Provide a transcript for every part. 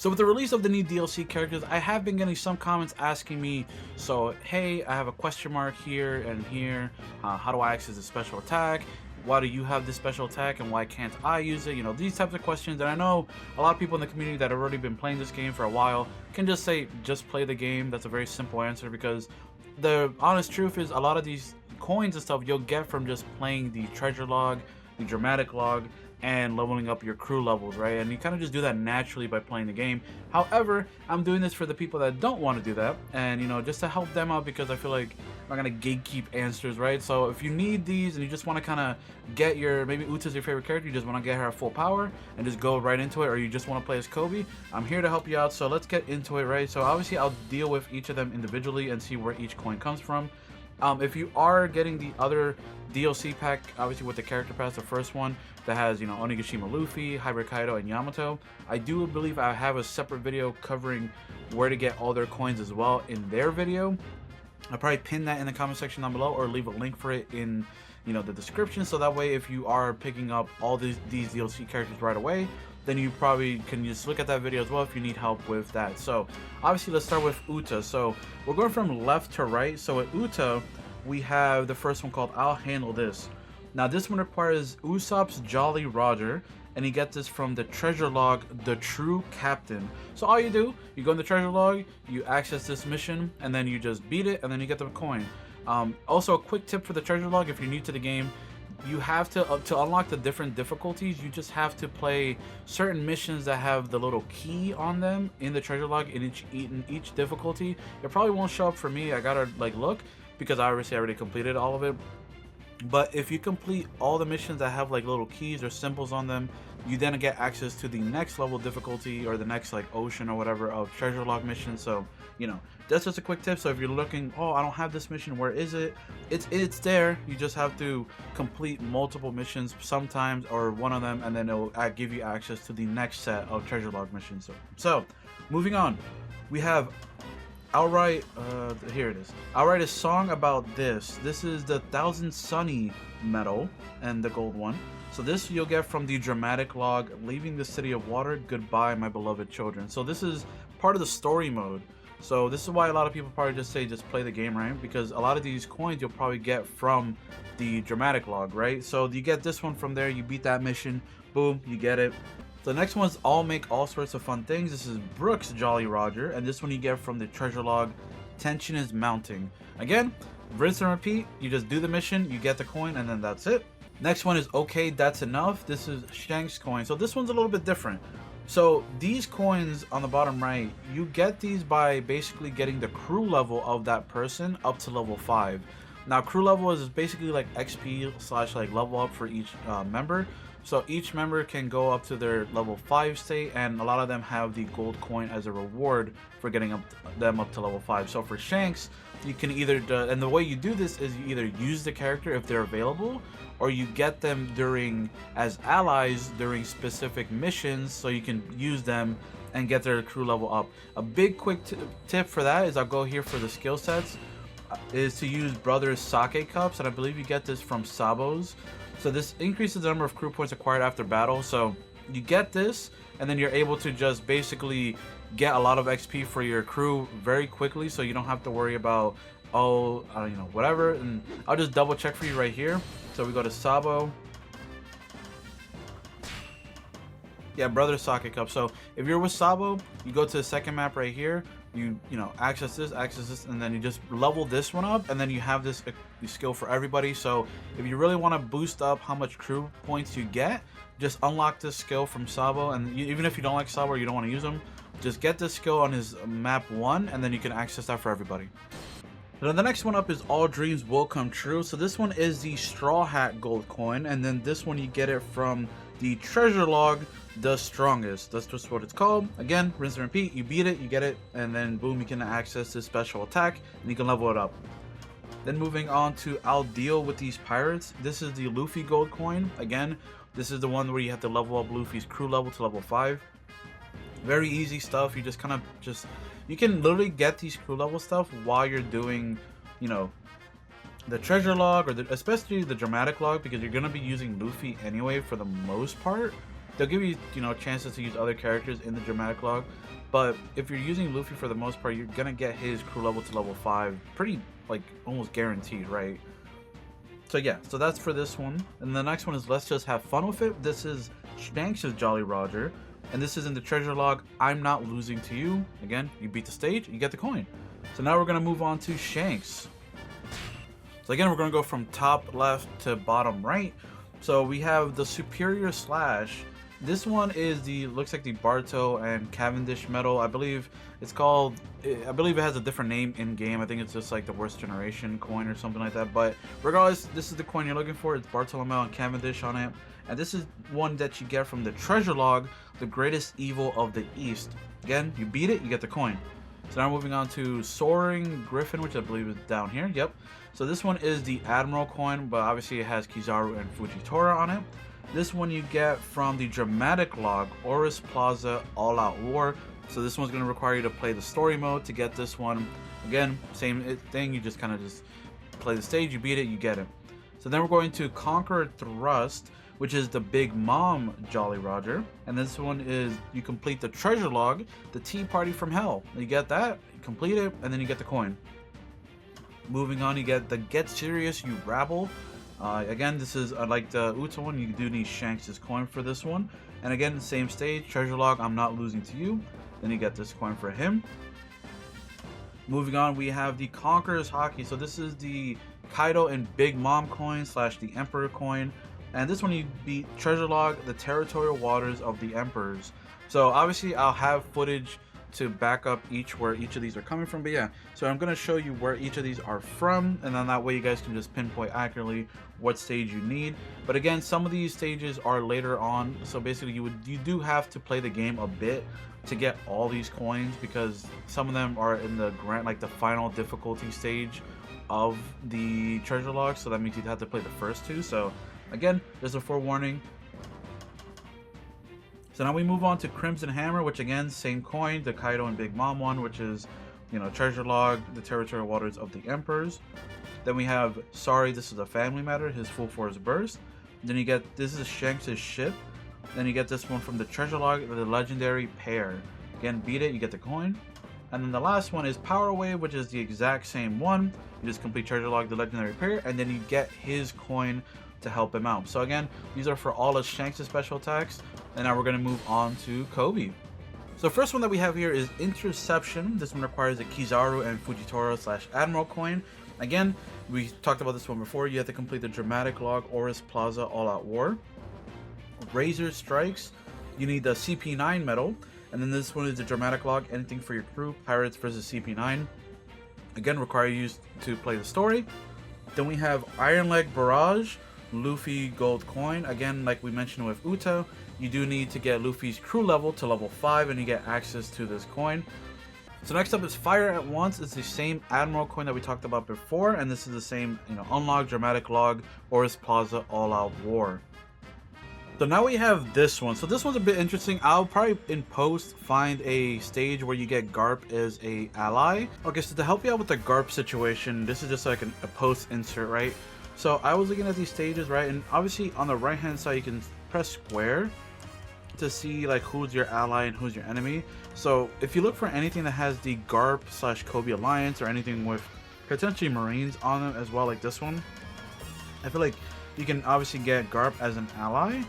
So with the release of the new DLC characters, I have been getting some comments asking me, so hey, I have a question mark here and here, how do I access the special attack? Why do you have this special attack and why can't I use it? You know, these types of questions. And I know a lot of people in the community that have already been playing this game for a while can just say, just play the game. That's a very simple answer, because the honest truth is a lot of these coins and stuff you'll get from just playing the treasure log, the dramatic log, and leveling up your crew levels, right? And you kind of just do that naturally by playing the game. However, I'm doing this for the people that don't want to do that, and you know, just to help them out, because I feel like I'm not gonna gatekeep answers, right? So if you need these and you just want to kind of get your, maybe Uta's your favorite character, you just want to get her at full power and just go right into it, or you just want to play as Koby, I'm here to help you out. So let's get into it, right? So obviously I'll deal with each of them individually and see where each coin comes from. If you are getting the other DLC pack, obviously with the character pass, the first one that has, you know, Onigashima Luffy, Hybrid Kaido, and Yamato, I do believe I have a separate video covering where to get all their coins as well in their video. I'll probably pin that in the comment section down below, or leave a link for it in, you know, the description, so that way if you are picking up all these DLC characters right away, then you probably can just look at that video as well if you need help with that. So obviously let's start with Uta. So we're going from left to right. So at Uta, we have the first one called I'll Handle This. Now this one requires Usopp's Jolly Roger, and you get this from the treasure log, The True Captain. So all you do, you go in the treasure log, you access this mission, and then you just beat it, and then you get the coin. Also a quick tip for the treasure log, if you're new to the game, you have to unlock the different difficulties, you just have to play certain missions that have the little key on them in the treasure log in each difficulty. It probably won't show up for me, I gotta like look, because I obviously already completed all of it. But if you complete all the missions that have like little keys or symbols on them, you then get access to the next level difficulty, or the next like ocean or whatever of treasure log missions. So, you know, that's just a quick tip. So if you're looking, oh, I don't have this mission, where is it? It's there. You just have to complete multiple missions sometimes, or one of them, and then it'll give you access to the next set of treasure log missions. So moving on, we have Outright, here it is. Outright is Song About This. This is the 1000 Sunny medal and the gold one. So this you'll get from the dramatic log, Leaving the City of Water, Goodbye My Beloved Children. So this is part of the story mode. So this is why a lot of people probably just say just play the game, right? Because a lot of these coins you'll probably get from the dramatic log, right? So you get this one from there, you beat that mission, boom, you get it. The next one's All Make All Sorts of Fun Things. This is Brooks Jolly Roger, and this one you get from the treasure log, Tension is Mounting. Again, rinse and repeat, you just do the mission, you get the coin, and then that's it. Next one is Okay, That's Enough. This is Shanks coin. So this one's a little bit different. So these coins on the bottom right, you get these by basically getting the crew level of that person up to level 5. Now crew level is basically like XP / like level up for each member. So each member can go up to their level 5 state, and a lot of them have the gold coin as a reward for getting them up to level 5. So for Shanks, you can either, and the way you do this is you either use the character if they're available, or you get them as allies during specific missions, so you can use them and get their crew level up. A big quick tip for that is, I'll go here for the skill sets, is to use Brothers Sake Cups, and I believe you get this from Sabo's. So this increases the number of crew points acquired after battle. So you get this, and then you're able to just basically get a lot of XP for your crew very quickly, so you don't have to worry about, oh, you know, whatever. And I'll just double check for you right here. So we go to Sabo. Yeah, Brother Sake Cup. So if you're with Sabo, you go to the second map right here. You know, access this, and then you just level this one up, and then you have this skill for everybody. So if you really want to boost up how much crew points you get, just unlock this skill from Sabo, and even if you don't like Sabo or you don't want to use him, just get this skill on his map 1, and then you can access that for everybody. Then the next one up is All Dreams Will Come True. So this one is the Straw Hat gold coin, and then this one you get it from the treasure log, The Strongest. That's just what it's called. Again, rinse and repeat, you beat it, you get it, and then boom, you can access this special attack, and you can level it up. Then moving on to I'll Deal With These Pirates. This is the Luffy gold coin. Again, this is the one where you have to level up Luffy's crew level to level 5. Very easy stuff. You just kind of you can literally get these crew level stuff while you're doing, you know, the treasure log, or especially the dramatic log, because you're going to be using Luffy anyway for the most part. They'll give you, you know, chances to use other characters in the dramatic log, but if you're using Luffy for the most part, you're gonna get his crew level to level 5 pretty, like, almost guaranteed, right? So yeah, so that's for this one. And the next one is Let's Just Have Fun With It. This is Shanks' Jolly Roger, and this is in the treasure log, I'm Not Losing to You. Again, you beat the stage, you get the coin. So now we're gonna move on to Shanks. So again, we're gonna go from top left to bottom right. So we have the Superior Slash. This one is the, looks like the Barto and Cavendish medal. I believe it's called, I believe it has a different name in game. I think it's just like the Worst Generation coin or something like that. But regardless, this is the coin you're looking for. It's Bartolomeo and Cavendish on it. And this is one that you get from the treasure log, the Greatest Evil of the East. Again, you beat it, you get the coin. So now moving on to Soaring Griffin, which I believe is down here. Yep. So this one is the Admiral coin, but obviously it has Kizaru and Fujitora on it. This one you get from the dramatic log, Oris Plaza All Out War. So this one's going to require you to play the story mode to get this one. Again, same thing, you just kind of just play the stage, you beat it, you get it. So then we're going to Conquer Thrust, which is the Big Mom Jolly Roger. And this one is, you complete the treasure log, the Tea Party from Hell. You get that, you complete it, and then you get the coin. Moving on, you get the Get Serious You Rabble. Again, this is like the Uta one, you do need Shanks' coin for this one. And again, same stage, treasure log, I'm Not Losing to You. Then you get this coin for him. Moving on, we have the Conqueror's Hockey. So this is the Kaido and Big Mom coin slash the Emperor coin. And this one you beat treasure log, the Territorial Waters of the Emperors. So obviously I'll have footage to back up where each of these are coming from, but yeah, so I'm going to show you where each of these are from, and then that way you guys can just pinpoint accurately what stage you need. But again, some of these stages are later on, so basically you do have to play the game a bit to get all these coins, because some of them are in the final difficulty stage of the treasure log, so that means you'd have to play the first two. So again, there's a forewarning. So now we move on to Crimson Hammer, which again, same coin, the Kaido and Big Mom one, which is, you know, treasure log, the Territorial Waters of the Emperors. Then we have Sorry, This Is a Family Matter, his Full Force Burst. Then you get, this is Shanks' ship. Then you get this one from the treasure log, the Legendary Pair. Again, beat it, you get the coin. And then the last one is Power Wave, which is the exact same one. You just complete treasure log, the Legendary Pair, and then you get his coin to help him out. So again, these are for all of Shanks' special attacks. And now we're going to move on to Koby. So first one that we have here is Interception. This one requires a Kizaru and Fujitora slash Admiral coin. Again, we talked about this one before. You have to complete the dramatic log, Oris Plaza All Out War. Razor Strikes, you need the CP9 medal. And then this one is the dramatic log, Anything for Your Crew, Pirates versus CP9. Again, require you to play the story. Then we have Iron Leg Barrage, Luffy Gold Coin. Again, like we mentioned with Uta, you do need to get Luffy's crew level to level 5 and you get access to this coin. So next up is Fire at Once. It's the same Admiral coin that we talked about before, and this is the same, you know, unlock, dramatic log, Oris Plaza All Out War. So now we have this one. So this one's a bit interesting. I'll probably in post find a stage where you get Garp as a ally. Okay, so to help you out with the Garp situation, this is just like a post insert, right? So I was looking at these stages, right? And obviously on the right hand side, you can press square to see like who's your ally and who's your enemy. So if you look for anything that has the Garp slash Koby alliance, or anything with potentially Marines on them as well, like this one, I feel like you can obviously get Garp as an ally.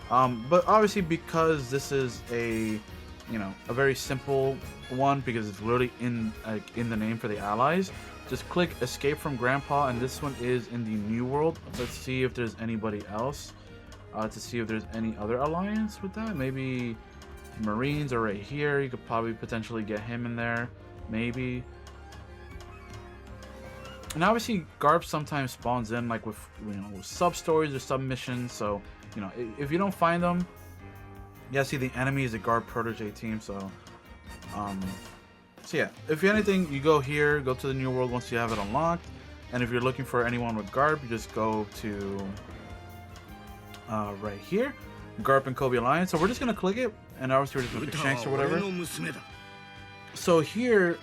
But obviously, because this is a, you know, a very simple one, because it's literally in the name for the allies, just click Escape from Grandpa, and this one is in the New World. Let's see if there's anybody else, to see if there's any other alliance with that. Maybe Marines are right here. You could probably potentially get him in there, maybe. And obviously, Garp sometimes spawns in like with, you know, with sub stories or sub missions. So, you know, if you don't find them, yeah, see the enemy is a Garp protege team. So yeah, if anything, you go here, go to the New World once you have it unlocked. And if you're looking for anyone with Garp, you just go to right here, Garp and Koby alliance. So we're just gonna click it, and obviously we're just gonna pick Shanks or whatever. So here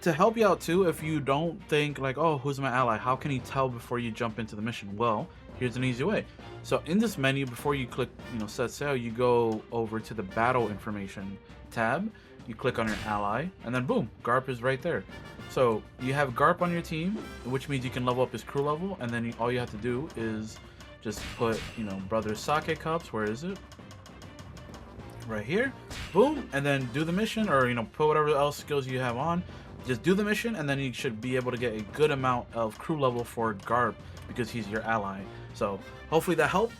to help you out too, if you don't think like, oh, who's my ally? How can you tell before you jump into the mission? Well, here's an easy way. So in this menu, before you click, set sail, you go over to the battle information tab, you click on your ally, and then boom, Garp is right there. So you have Garp on your team, which means you can level up his crew level, and then all you have to do is just put, brother sake cups, where is it? Right here, boom, and then do the mission, or put whatever else skills you have on. Just do the mission, and then you should be able to get a good amount of crew level for Garp because he's your ally. So hopefully that helped,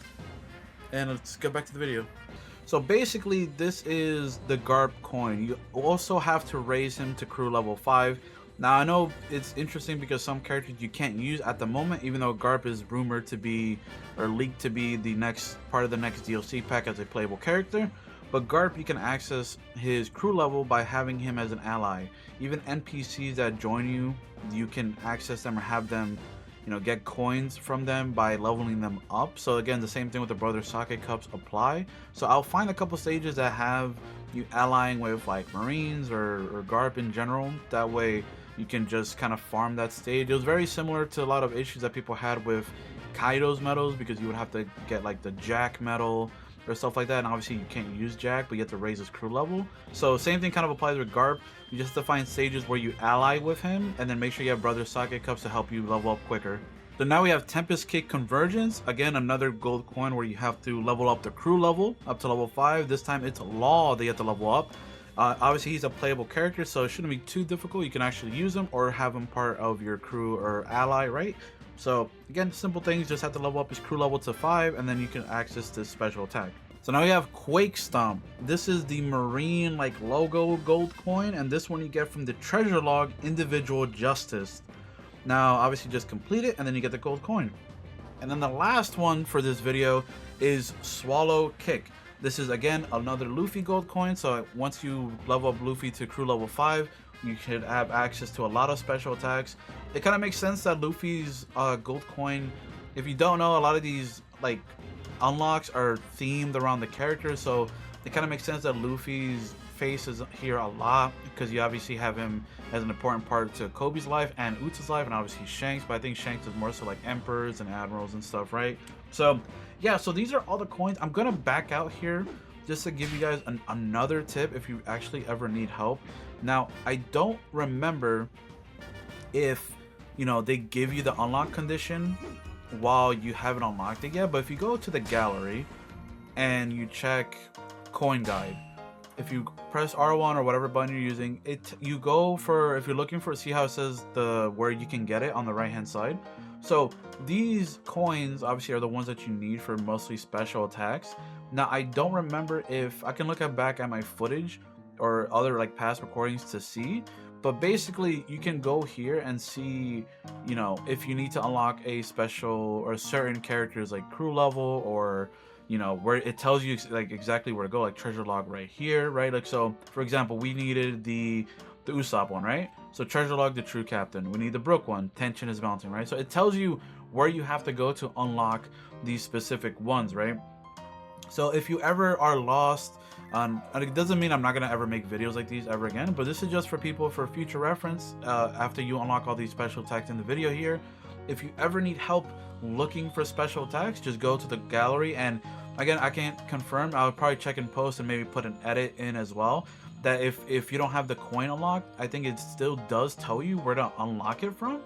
and let's get back to the video. So basically, this is the Garp coin. You also have to raise him to crew level 5. Now I know it's interesting because some characters you can't use at the moment, even though Garp is rumored to be, or leaked to be, the next part of the next DLC pack as a playable character. But Garp, you can access his crew level by having him as an ally. Even NPCs that join you, you can access them or have them, get coins from them by leveling them up. So again, the same thing with the brother sake cups apply. So I'll find a couple stages that have you allying with like Marines or Garp in general. That way you can just kind of farm that stage. It was very similar to a lot of issues that people had with Kaido's medals, because you would have to get like the Jack medal or stuff like that, and obviously you can't use Jack, but you have to raise his crew level. So same thing kind of applies with Garp. You just have to find stages where you ally with him, and then make sure you have brother sake cups to help you level up quicker. So now we have Tempest Kick Convergence, again another gold coin where you have to level up the crew level up to level 5. This time it's Law that you have to level up. Obviously he's a playable character, so it shouldn't be too difficult. You can actually use him or have him part of your crew or ally, right? So again, simple things, just have to level up his crew level to 5, and then you can access this special attack. So now we have Quake Stomp. This is the Marine logo gold coin, and this one you get from the treasure log Individual Justice. Now obviously just complete it and then you get the gold coin. And then the last one for this video is Swallow Kick. This is again another Luffy gold coin, so once you level up Luffy to crew level 5, you should have access to a lot of special attacks. It kind of makes sense that Luffy's gold coin, if you don't know, a lot of these unlocks are themed around the character, so it kind of makes sense that Luffy's face is here a lot, because you obviously have him as an important part to Koby's life and Uta's life, and obviously Shanks, but I think Shanks is more so like emperors and admirals and stuff, right? So yeah, so these are all the coins. I'm gonna back out here just to give you guys another tip if you actually ever need help. Now I don't remember if they give you the unlock condition while you haven't unlocked it yet, but if you go to the gallery and you check coin guide, if you press R1 or whatever button you're using, you go for, if you're looking for, see how it says where you can get it on the right hand side. So these coins obviously are the ones that you need for mostly special attacks. Now I don't remember if I can look back at my footage or other past recordings to see, but basically you can go here and see if you need to unlock a special or certain characters like crew level, or where it tells you exactly where to go, like treasure log right here, right? So for example, we needed the Usopp one, right? So treasure log the true captain. We need the Brook one, tension is mounting, right? So it tells you where you have to go to unlock these specific ones, right? So if you ever are lost, and it doesn't mean I'm not gonna ever make videos like these ever again, but this is just for people for future reference. After you unlock all these special attacks in the video here, if you ever need help looking for special attacks, just go to the gallery. And again, I can't confirm, I would probably check in post and maybe put an edit in as well, that if you don't have the coin unlocked, I think it still does tell you where to unlock it from.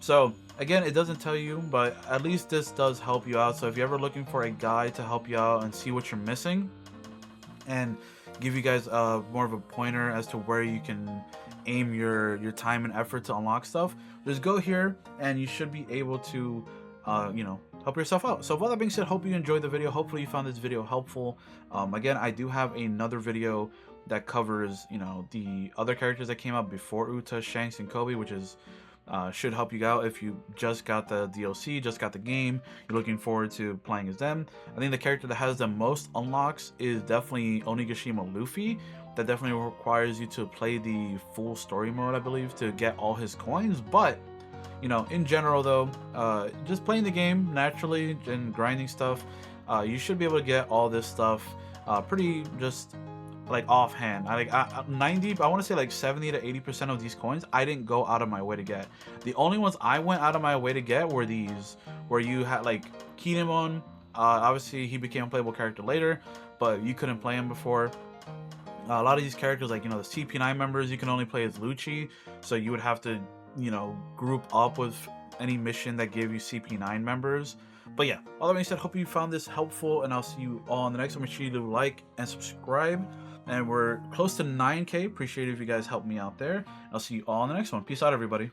So again, it doesn't tell you, but at least this does help you out. So if you're ever looking for a guide to help you out and see what you're missing and give you guys more of a pointer as to where you can aim your time and effort to unlock stuff, just go here and you should be able to help yourself out. So with all that being said, hope you enjoyed the video. Hopefully you found this video helpful. Again, I do have another video that covers the other characters that came out before Uta, Shanks and Koby, which is should help you out if you just got the DLC, just got the game, you're looking forward to playing as them. I think the character that has the most unlocks is definitely Onigashima Luffy. That definitely requires you to play the full story mode, I believe, to get all his coins. But in general though, just playing the game naturally and grinding stuff, you should be able to get all this stuff pretty just like offhand. I 90, I want to say like 70 to 80% of these coins I didn't go out of my way to get. The only ones I went out of my way to get were these, where you had like Kinemon. Obviously he became a playable character later, but you couldn't play him before. A lot of these characters, like, you know, the CP9 members, you can only play as Lucci, so you would have to, you know, group up with any mission that gave you CP9 members. But yeah, all that being said, hope you found this helpful, and I'll see you all in the next one. Make sure you do like and subscribe, and we're close to 9K. Appreciate it if you guys help me out there. I'll see you all in the next one. Peace out, everybody.